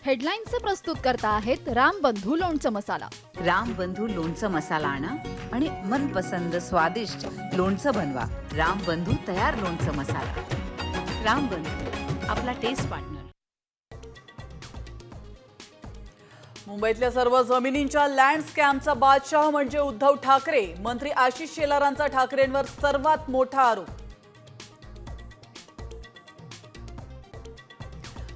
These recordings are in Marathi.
हेडलाईन्सचे प्रस्तुत करता आहेत रामबंधू लोणचं मसाला। रामबंधू लोणचं मसाला आणा आणि मनपसंद स्वादिष्ट लोणचं बनवा। रामबंधू तयार लोणचं मसाला। रामबंधू आपला टेस्ट पार्टनर। मुंबईतल्या सर्व जमिनींच्या लँड स्कॅमचा बादशाह म्हणजे उद्धव ठाकरे। मंत्री आशिष शेलारांचा ठाकरेंवर सर्वात मोठा आरोप।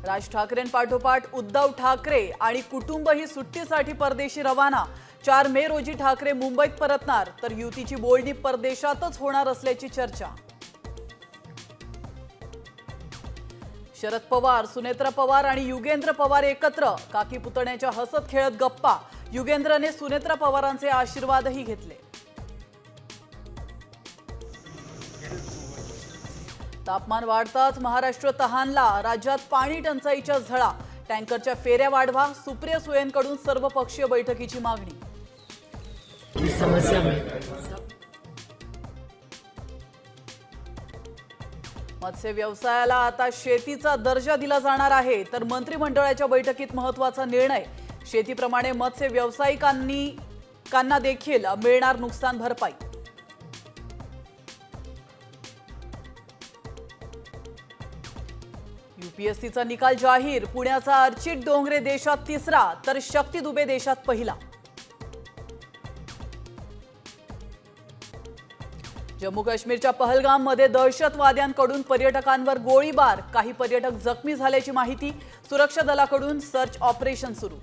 राज ठाकरेंपाठोपाठ उद्धव ठाकरे आणि कुटुंबही सुट्टीसाठी परदेशी रवाना। 4 मे रोजी ठाकरे मुंबईत परतणार, तर युतीची बोलणी परदेशातच होणार असल्याची चर्चा। शरद पवार, सुनेत्रा पवार आणि युगेंद्र पवार एकत्र, काकी पुतण्याच्या हसत खेळत गप्पा। युगेंद्रने सुनेत्रा पवारांचे आशीर्वादही घेतले। तापमान वाढताच महाराष्ट्र तहानला। राज्यात पाणी टंचाईच्या झळा। टँकरच्या फेऱ्या वाढवा। सुप्रिया सुळेंकडून सर्वपक्षीय बैठकीची मागणी। मत्स्य व्यवसायाला आता शेतीचा दर्जा दिला जाणार आहे, तर मंत्रिमंडळाच्या बैठकीत महत्त्वाचा निर्णय। शेतीप्रमाणे मत्स्य व्यावसायिकांना देखील मिळणार नुकसान भरपाई। यूपीएससीचा निकाल जाहीर। पुण्याचा अर्चित डोंगरे देशात 3रा, तर शक्ती दुबे देशात 1ला। जम्मू काश्मीरच्या पहलगाममध्ये दहशतवाद्यांकडून पर्यटकांवर गोळीबार। काही पर्यटक जखमी झाल्याची माहिती। सुरक्षा दलाकडून सर्च ऑपरेशन सुरू।